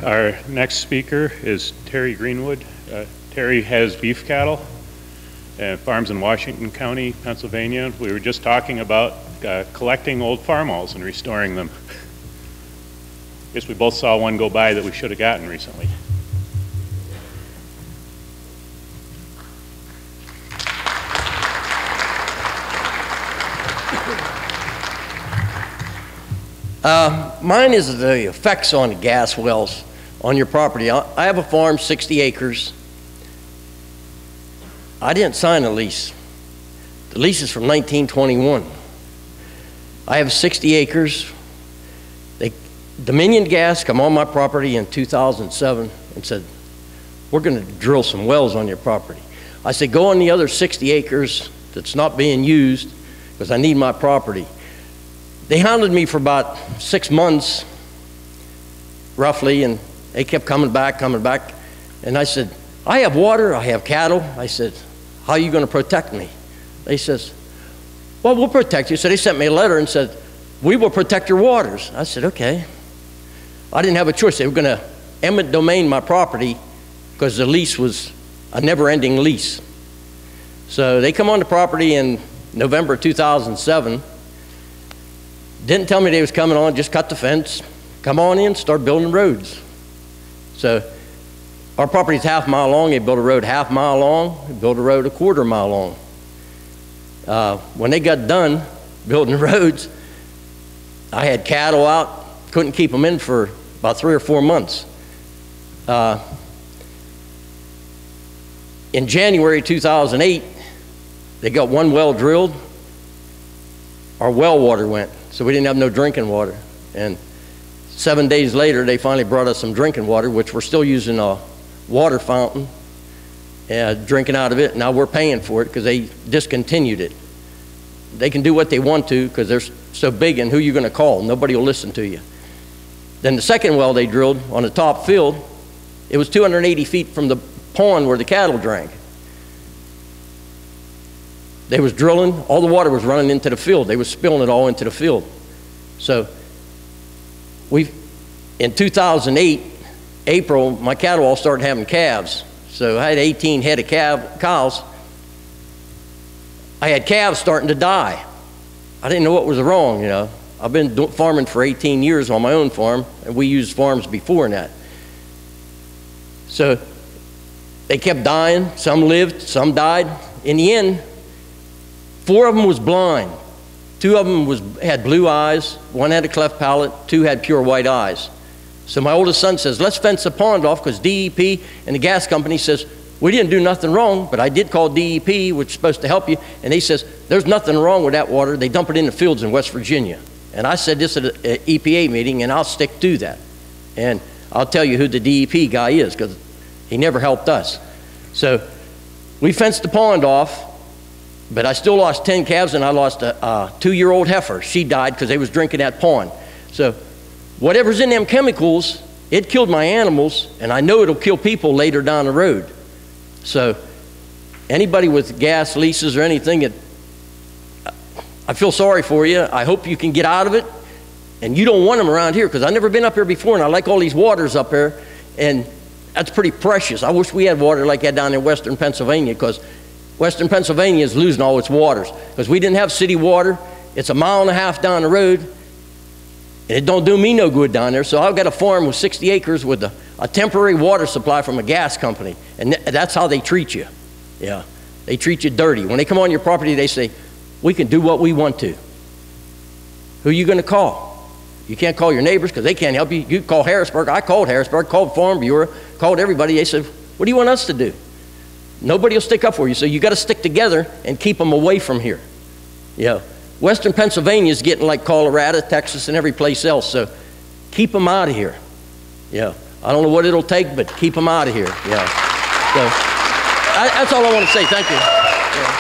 Our next speaker is Terry Greenwood. Terry has beef cattle and farms in Washington County, Pennsylvania. We were just talking about collecting old farmhouses and restoring them. I guess we both saw one go by that we should have gotten recently. Mine is the effects on the gas wells on your property. I have a farm, 60 acres. I didn't sign a lease. The lease is from 1921. I have 60 acres. Dominion Gas come on my property in 2007 and said, we're going to drill some wells on your property. I said, go on the other 60 acres that's not being used because I need my property. They hounded me for about 6 months, roughly, and they kept coming back. And I said, I have water, I have cattle. I said, how are you going to protect me? They says, well, we'll protect you. So they sent me a letter and said, we will protect your waters. I said, okay. I didn't have a choice. They were going to eminent domain my property because the lease was a never-ending lease. So they come on the property in November 2007. Didn't tell me they was coming on, just cut the fence, come on in, start building roads. So our property's half mile long. They built a road half mile long, they built a road a quarter mile long. When they got done building roads, I had cattle out, couldn't keep them in for about 3 or 4 months. In January 2008, they got one well drilled. Our well water went, so we didn't have no drinking water. And 7 days later, they finally brought us some drinking water, which we're still using a water fountain, drinking out of it. Now we're paying for it because they discontinued it. They can do what they want to because they're so big, and who you going to call? Nobody will listen to you. Then the second well they drilled on the top field, it was 280 feet from the pond where the cattle drank. They was drilling, all the water was running into the field. They was spilling it all into the field. So in 2008, April, my cattle all started having calves. So I had 18 head of cows. I had calves starting to die. I didn't know what was wrong, you know. I've been farming for 18 years on my own farm, and we used farms before that. So they kept dying. Some lived, some died. In the end, 4 of them was blind. 2 of them had blue eyes. 1 had a cleft palate. 2 had pure white eyes. So my oldest son says, let's fence the pond off because DEP and the gas company says, we didn't do nothing wrong, but I did call DEP, which is supposed to help you, and they says, there's nothing wrong with that water. They dump it in the fields in West Virginia. And I said this at an EPA meeting, and I'll stick to that. And I'll tell you who the DEP guy is because he never helped us. So we fenced the pond off, but I still lost 10 calves, and I lost a 2-year-old heifer. She died because they was drinking that pond. So whatever's in them chemicals, it killed my animals, and I know it'll kill people later down the road. So anybody with gas leases or anything, I feel sorry for you. I hope you can get out of it. And you don't want them around here because I've never been up here before, and I like all these waters up there, and that's pretty precious. I wish we had water like that down in western Pennsylvania because western Pennsylvania is losing all its waters because we didn't have city water. It's a 1.5 miles down the road, and it don't do me no good down there. So I've got a farm with 60 acres with a temporary water supply from a gas company, and that's how they treat you. Yeah, they treat you dirty. When they come on your property, they say, we can do what we want to. Who are you going to call? You can't call your neighbors because they can't help you. You call Harrisburg. I called Harrisburg, called Farm Bureau, called everybody. They said, what do you want us to do? Nobody will stick up for you, so you got to stick together and keep them away from here. Yeah, western Pennsylvania is getting like Colorado, Texas, and every place else, so keep them out of here. Yeah, I don't know what it'll take, but keep them out of here. Yeah, so that's all I want to say. Thank you. Yeah.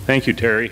Thank you, Terry.